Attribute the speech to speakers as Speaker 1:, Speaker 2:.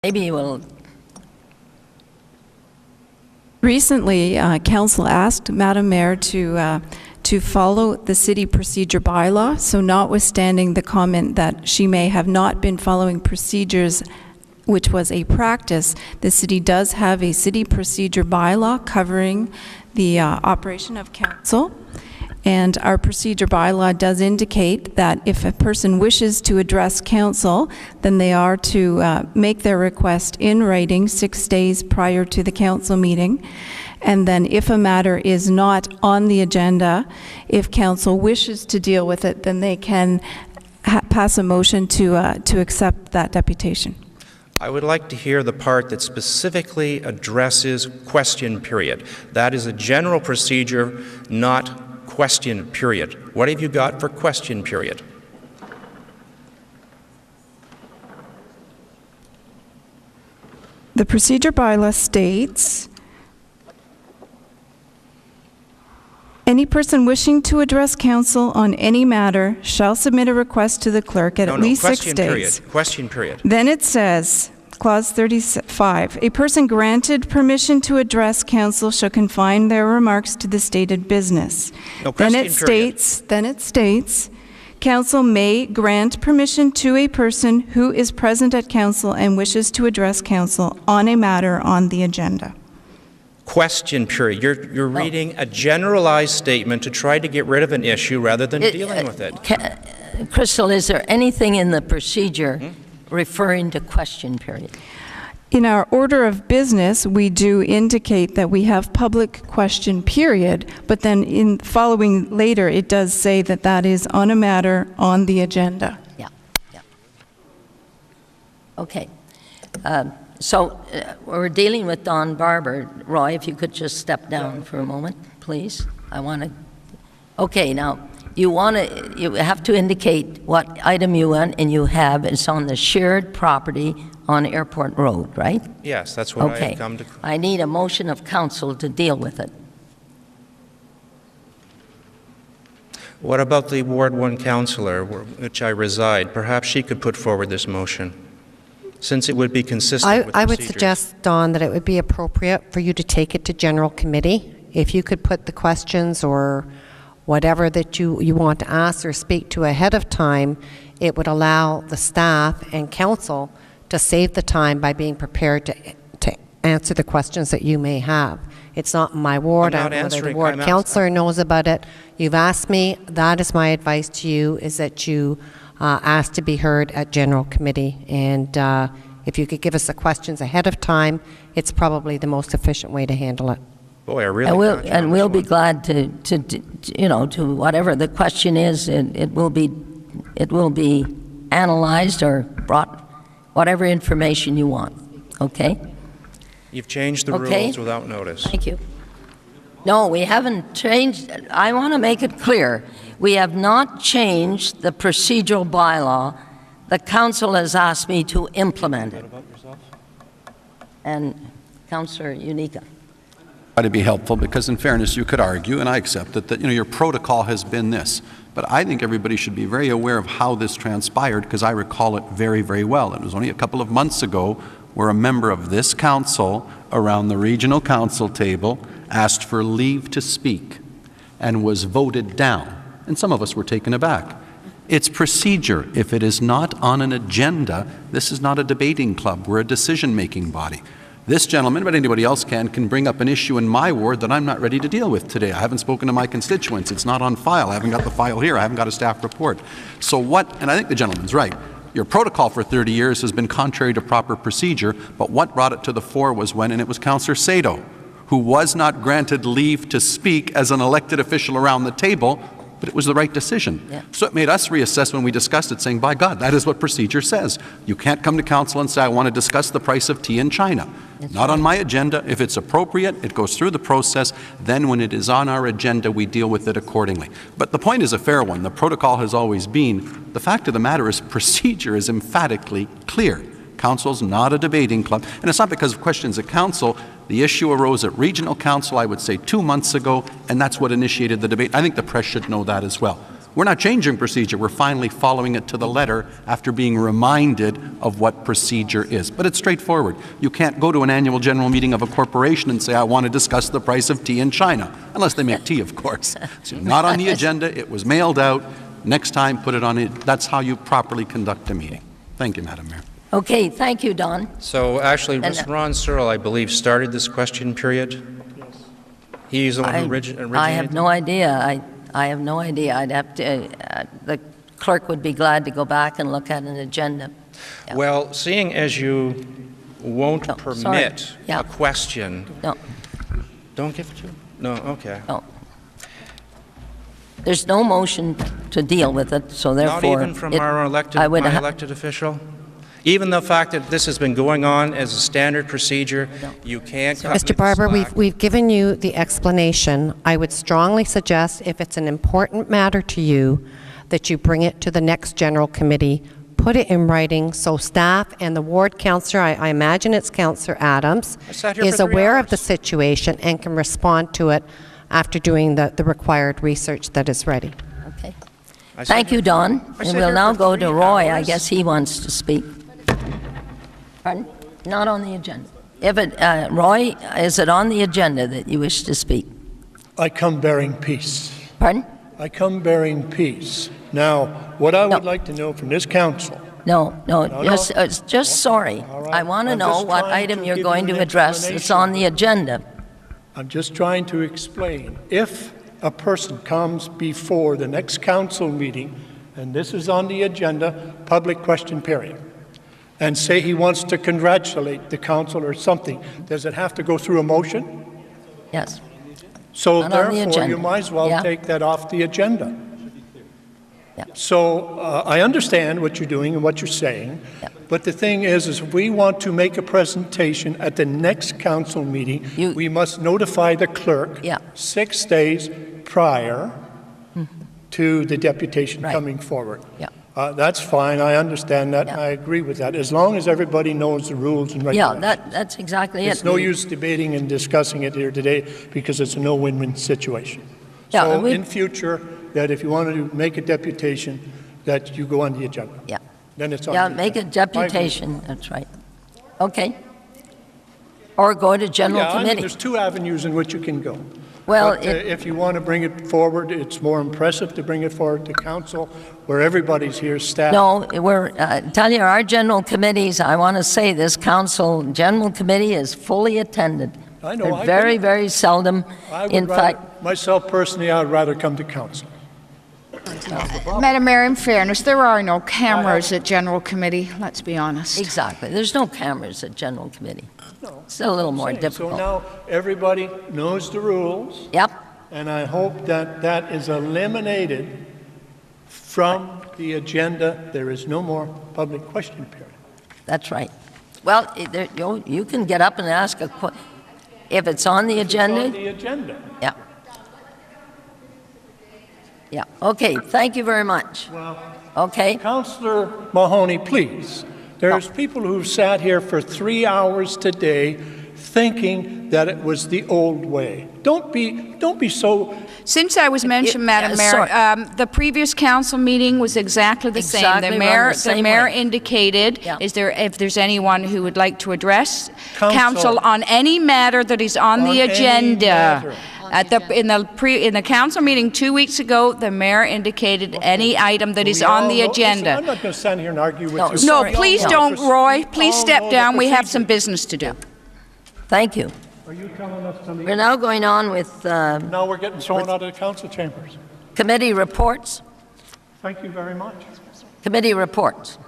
Speaker 1: Maybe you will.
Speaker 2: Recently, Council asked Madam Mayor to follow the city procedure bylaw, so notwithstanding the comment that she may have not been following procedures, which was a practice, the city does have a city procedure bylaw covering the operation of council. And our procedure bylaw does indicate that if a person wishes to address council, then they are to make their request in writing 6 days prior to the council meeting. And then if a matter is not on the agenda, if council wishes to deal with it, then they can pass a motion to accept that deputation.
Speaker 3: I would like to hear the part that specifically addresses question period. That is a general procedure, not question period. What have you got for question period?
Speaker 2: The procedure bylaw states, any person wishing to address council on any matter shall submit a request to the clerk at least 6 days.
Speaker 3: Question period.
Speaker 2: Then it says, Clause 35, a person granted permission to address council shall confine their remarks to the stated business.
Speaker 3: No,
Speaker 2: then it states, council may grant permission to a person who is present at council and wishes to address council on a matter on the agenda.
Speaker 3: Question period. You're reading a generalized statement to try to get rid of an issue rather than dealing with it.
Speaker 1: Crystal, is there anything in the procedure referring to question period?
Speaker 2: In our order of business, we do indicate that we have public question period, but then in following later, it does say that that is on a matter on the agenda.
Speaker 1: Yeah. Okay. So we're dealing with Don Barber. Roy, if you could just step down for a moment, please. I want to. Okay, now you have to indicate what item you want, and you have. It's on the shared property on Airport Road, right?
Speaker 3: Yes, that's what I have come to.
Speaker 1: I need a motion of council to deal with it.
Speaker 3: What about the Ward 1 councillor, which I reside? Perhaps she could put forward this motion, since it would be consistent with
Speaker 4: I would
Speaker 3: procedures.
Speaker 4: suggest, Don, that it would be appropriate for you to take it to general committee. If you could put the questions or whatever that you want to ask or speak to ahead of time, it would allow the staff and council to save the time by being prepared to answer the questions that you may have. It's not my ward. I don't know whether the ward councillor knows about it. You've asked me. That is my advice to you, is that you ask to be heard at general committee. And if you could give us the questions ahead of time, it's probably the most efficient way to handle it.
Speaker 3: Boy, I really
Speaker 1: and we'll be glad to whatever the question is, it will be analyzed or brought, whatever information you want. Okay?
Speaker 3: You've changed the rules without notice.
Speaker 1: Thank you. No, we haven't changed. I want to make it clear. We have not changed the procedural bylaw. The council has asked me to implement it. And Councillor Unica.
Speaker 5: To be helpful, because in fairness you could argue, and I accept it, that your protocol has been this, but I think everybody should be very aware of how this transpired, because I recall it very, very well. It was only a couple of months ago where a member of this council around the regional council table asked for leave to speak and was voted down, and some of us were taken aback. It's procedure. If it is not on an agenda, this is not a debating club. We're a decision-making body. This gentleman, but anybody else can bring up an issue in my ward that I'm not ready to deal with today. I haven't spoken to my constituents. It's not on file. I haven't got the file here. I haven't got a staff report. So what, and I think the gentleman's right, your protocol for 30 years has been contrary to proper procedure, but what brought it to the fore was when, and it was Councillor Sado, who was not granted leave to speak as an elected official around the table, but it was the right decision. Yeah. So it made us reassess when we discussed it, saying, by God, that is what procedure says. You can't come to council and say, I want to discuss the price of tea in China. That's not right. On my agenda. If it's appropriate, it goes through the process. Then when it is on our agenda, we deal with it accordingly. But the point is a fair one. The protocol has always been, the fact of the matter is procedure is emphatically clear. Council's not a debating club. And it's not because of questions at council. The issue arose at regional council, I would say 2 months ago, and that's what initiated the debate. I think the press should know that as well. We're not changing procedure. We're finally following it to the letter after being reminded of what procedure is. But it's straightforward. You can't go to an annual general meeting of a corporation and say, I want to discuss the price of tea in China, unless they make tea, of course. It's not on the agenda. It was mailed out. Next time, put it on it. That's how you properly conduct a meeting. Thank you, Madam Mayor.
Speaker 1: Okay, thank you, Don.
Speaker 3: So actually,
Speaker 1: And-
Speaker 3: Ron Searle, I believe, started this question period. He's the one who originated.
Speaker 1: I have no idea. I have no idea. I'd have to, the clerk would be glad to go back and look at an agenda. Yeah.
Speaker 3: Well, seeing as you won't
Speaker 1: No,
Speaker 3: permit
Speaker 1: sorry. Yeah.
Speaker 3: a question,
Speaker 1: No,
Speaker 3: don't give it to him? No, okay.
Speaker 1: no. There's no motion to deal with it, so
Speaker 3: Not
Speaker 1: therefore...
Speaker 3: even from
Speaker 1: it-
Speaker 3: our
Speaker 1: I
Speaker 3: elected,
Speaker 1: would
Speaker 3: my
Speaker 1: ha-
Speaker 3: elected official? Even the fact that this has been going on as a standard procedure, you can't cut me
Speaker 4: Mr.
Speaker 3: the
Speaker 4: Barber,
Speaker 3: slack.
Speaker 4: we've given you the explanation. I would strongly suggest, if it's an important matter to you, that you bring it to the next general committee, put it in writing, so staff and the ward councillor, I imagine it's Councillor Adams,
Speaker 3: I sat here for
Speaker 4: is
Speaker 3: 3
Speaker 4: aware of the
Speaker 3: hours.
Speaker 4: situation and can respond to it after doing the required research that is ready.
Speaker 1: Okay.
Speaker 3: I sat
Speaker 1: Thank
Speaker 3: here-
Speaker 1: you, Don.
Speaker 3: I
Speaker 1: And
Speaker 3: sat
Speaker 1: we'll
Speaker 3: here
Speaker 1: now
Speaker 3: for
Speaker 1: go
Speaker 3: 3
Speaker 1: to Roy. I
Speaker 3: hours.
Speaker 1: guess he wants to speak. Pardon? Not on the agenda. If it, Roy, is it on the agenda that you wish to speak?
Speaker 6: I come bearing peace.
Speaker 1: Pardon?
Speaker 6: I come bearing peace. Now, what I would
Speaker 1: No.
Speaker 6: like to know from this council,
Speaker 1: No,
Speaker 6: No,
Speaker 1: just sorry.
Speaker 6: All right.
Speaker 1: I want to
Speaker 6: I'm
Speaker 1: know
Speaker 6: just
Speaker 1: what
Speaker 6: trying
Speaker 1: item
Speaker 6: to
Speaker 1: you're
Speaker 6: give
Speaker 1: going
Speaker 6: you
Speaker 1: to
Speaker 6: an
Speaker 1: address that's on the agenda.
Speaker 6: I'm just trying to explain, if a person comes before the next council meeting, and this is on the agenda, public question period, and say he wants to congratulate the council or something, does it have to go through a motion?
Speaker 1: Yes.
Speaker 6: So
Speaker 1: Not on the
Speaker 6: therefore,
Speaker 1: agenda.
Speaker 6: you might as well
Speaker 1: Yeah.
Speaker 6: take that off the agenda.
Speaker 1: Yeah.
Speaker 6: So I understand what you're doing and what you're saying,
Speaker 1: Yeah.
Speaker 6: but the thing is if we want to make a presentation at the next council meeting,
Speaker 1: You-
Speaker 6: we must notify the clerk
Speaker 1: Yeah.
Speaker 6: 6 days prior to the deputation
Speaker 1: Right.
Speaker 6: coming forward.
Speaker 1: Yeah.
Speaker 6: That's fine, I understand that,
Speaker 1: Yeah.
Speaker 6: and I agree with that, as long as everybody knows the rules and
Speaker 1: Yeah,
Speaker 6: regulations.
Speaker 1: that's exactly it.
Speaker 6: It's no use debating and discussing it here today because it's a no win-win situation.
Speaker 1: Yeah,
Speaker 6: So
Speaker 1: and we-
Speaker 6: in future, that if you want to make a deputation, that you go on the agenda.
Speaker 1: Yeah.
Speaker 6: Then it's on
Speaker 1: Yeah,
Speaker 6: the
Speaker 1: make a
Speaker 6: agenda. I agree.
Speaker 1: deputation, that's right. Okay. Or go to general
Speaker 6: Yeah, I mean,
Speaker 1: committee.
Speaker 6: there's 2 avenues in which you can go.
Speaker 1: Well,
Speaker 6: But, if you want to bring it forward, it's more impressive to bring it forward to council where everybody's here, staff.
Speaker 1: no, we're, tell you, our general committees, I want to say this council general committee is fully attended.
Speaker 6: I know,
Speaker 1: They're
Speaker 6: I
Speaker 1: very,
Speaker 6: agree.
Speaker 1: very seldom.
Speaker 6: I would
Speaker 1: In
Speaker 6: rather,
Speaker 1: fact,
Speaker 6: myself personally, I would rather come to council.
Speaker 7: Madam Mayor, in fairness, there are no cameras at General Committee, let's be honest.
Speaker 1: exactly. There's no cameras at general committee. It's a little more
Speaker 6: Saying.
Speaker 1: difficult.
Speaker 6: So now everybody knows the rules.
Speaker 1: Yep.
Speaker 6: And I hope that that is eliminated from the agenda. There is no more public question period.
Speaker 1: That's right. Well, you can get up and ask if it's on the
Speaker 6: It's on
Speaker 1: agenda.
Speaker 6: the agenda.
Speaker 1: Yeah. Yeah, okay, thank you very much.
Speaker 6: Well,
Speaker 1: Okay,
Speaker 6: Councillor Mahoney, please. There's people who've sat here for 3 hours today thinking that it was the old way. Don't be so.
Speaker 7: Since I was mentioned, Madam Mayor,
Speaker 1: sorry.
Speaker 7: the previous council meeting was exactly the same.
Speaker 1: Exactly run the same
Speaker 7: mayor
Speaker 1: way.
Speaker 7: indicated,
Speaker 1: Yeah.
Speaker 7: if there's anyone who would like to address
Speaker 6: Council.
Speaker 7: council on any matter that is on the
Speaker 6: On any
Speaker 7: agenda.
Speaker 6: matter.
Speaker 7: In the council meeting 2 weeks ago, the mayor indicated any item that is on the agenda.
Speaker 6: I'm not going to stand here and argue with
Speaker 1: No,
Speaker 6: you.
Speaker 7: No,
Speaker 1: Sorry.
Speaker 7: please
Speaker 6: We all
Speaker 7: don't,
Speaker 6: know
Speaker 7: Roy.
Speaker 6: the
Speaker 7: Please
Speaker 6: all
Speaker 7: step
Speaker 6: know the
Speaker 7: down. We have some
Speaker 6: procedure.
Speaker 7: business to do.
Speaker 1: thank you.
Speaker 6: Are you telling us something?
Speaker 1: We're now going on with
Speaker 6: Now we're getting thrown out of the council chambers.
Speaker 1: committee reports.
Speaker 6: Thank you very much.
Speaker 1: Committee reports.